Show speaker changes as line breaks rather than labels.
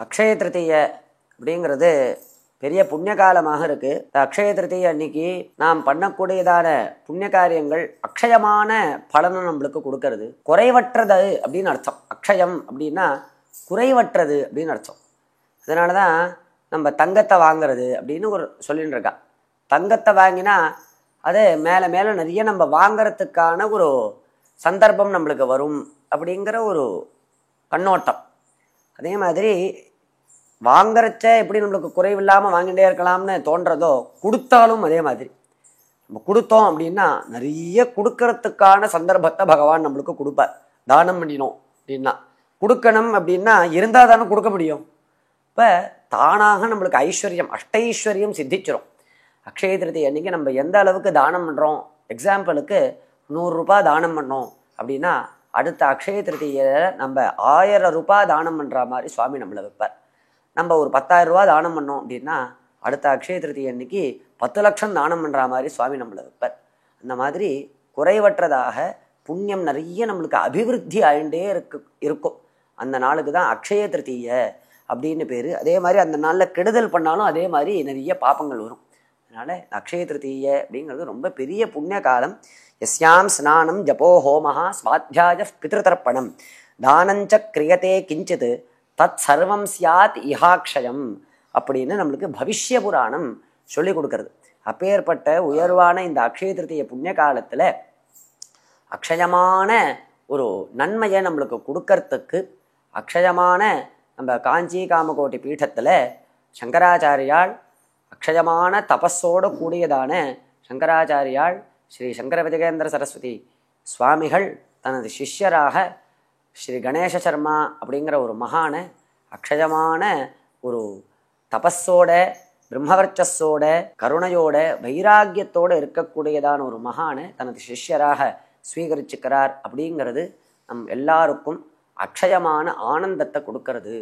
அக்ஷய திருத்தியை அப்படிங்கிறது பெரிய புண்ணிய காலமாக இருக்கு. அக்ஷய திருத்தியை அன்னைக்கு நாம் பண்ணக்கூடியதான புண்ணிய காரியங்கள் அக்ஷயமான பலனை நம்மளுக்கு கொடுக்கறது. குறைவற்றது அப்படின்னு அர்த்தம். அக்ஷயம் அப்படின்னா குறைவற்றது அப்படின்னு அர்த்தம். அதனாலதான் நம்ம தங்கத்தை வாங்கிறது அப்படின்னு ஒரு சொல்லிட்டு இருக்கா. தங்கத்தை வாங்கினா அது மேலே மேலே நிறைய நம்ம வாங்கிறதுக்கான ஒரு சந்தர்ப்பம் நம்மளுக்கு வரும் அப்படிங்கிற ஒரு கண்ணோட்டம். அதே மாதிரி வாங்கிறச்ச எப்படி நம்மளுக்கு குறைவில்லாமல் வாங்கிட்டே இருக்கலாம்னு தோன்றதோ, கொடுத்தாலும் அதே மாதிரி நம்ம கொடுத்தோம் அப்படின்னா நிறைய கொடுக்கறதுக்கான சந்தர்ப்பத்தை பகவான் நம்மளுக்கு கொடுப்பார். தானம் பண்ணினோம் அப்படின்னா, கொடுக்கணும் அப்படின்னா இருந்தால் தானே கொடுக்க முடியும். இப்போ தானாக நம்மளுக்கு ஐஸ்வர்யம், அஷ்டைஸ்வர்யம் சித்திச்சிரும். அக்ஷய திருத்தியை அன்னைக்கு நம்ம எந்த அளவுக்கு தானம் பண்ணுறோம், எக்ஸாம்பிளுக்கு 100 ரூபாய் தானம் பண்ணோம் அப்படின்னா அடுத்த அக்ஷய திருத்தியை நம்ம 1000 ரூபாய் தானம் பண்ணுற மாதிரி சுவாமி நம்மளை வைப்பார். நம்ம ஒரு 10,000 ரூபாய் தானம் பண்ணோம் அப்படின்னா அடுத்த அக்ஷய திருத்தியை அன்னைக்கு 10 லட்சம் தானம் பண்ணுற மாதிரி சுவாமி நம்மளை வைப்பார். அந்த மாதிரி குறைவற்றதாக புண்ணியம் நிறைய நம்மளுக்கு அபிவிருத்தி ஆகிண்டே இருக்கும். அந்த நாளுக்கு தான் அக்ஷய திருத்தியை அப்படின்னு பேர். அதே மாதிரி அந்த நாளில் கெடுதல் பண்ணாலும் அதே மாதிரி நிறைய பாப்பங்கள் வரும். அதனால் அக்ஷய திருத்தியை அப்படிங்கிறது ரொம்ப பெரிய புண்ணிய காலம். யஸ்யாம் ஸ்நானம் ஜபோ ஹோமஹா ஸ்வாத்தியாய பித்ருதர்ப்பணம் தானஞ்ச கிரியதே கிஞ்சித் தத் சர்வம் சியாத் இஹாக்ஷயம் அப்படின்னு நம்மளுக்கு பவிஷ்ய புராணம் சொல்லி கொடுக்கறது. அப்பேற்பட்ட உயர்வான இந்த அக்ஷய திருத்திய புண்ணிய காலத்தில் அக்ஷயமான ஒரு நன்மையை நம்மளுக்கு கொடுக்கறதுக்கு அக்ஷயமான நம்ம காஞ்சி காமகோட்டி பீഠத்தில் சங்கராச்சாரியால் அக்ஷயமான தபஸோடு கூடியதான சங்கராச்சாரியால் ஸ்ரீ சங்கர விஜயேந்திர சரஸ்வதி சுவாமிகள் தனது சிஷ்யராக ஸ்ரீ கணேச சர்மா அப்படிங்கிற ஒரு மகான அக்ஷயமான ஒரு தபஸோட பிரம்மவர்ச்சஸோட கருணையோட வைராக்கியத்தோடு இருக்கக்கூடியதான ஒரு மகானை தனது சிஷ்யராக ஸ்வீகரிச்சுக்கிறார். அப்படிங்கிறது நம் எல்லாருக்கும் அக்ஷயமான ஆனந்தத்தை கொடுக்கறது.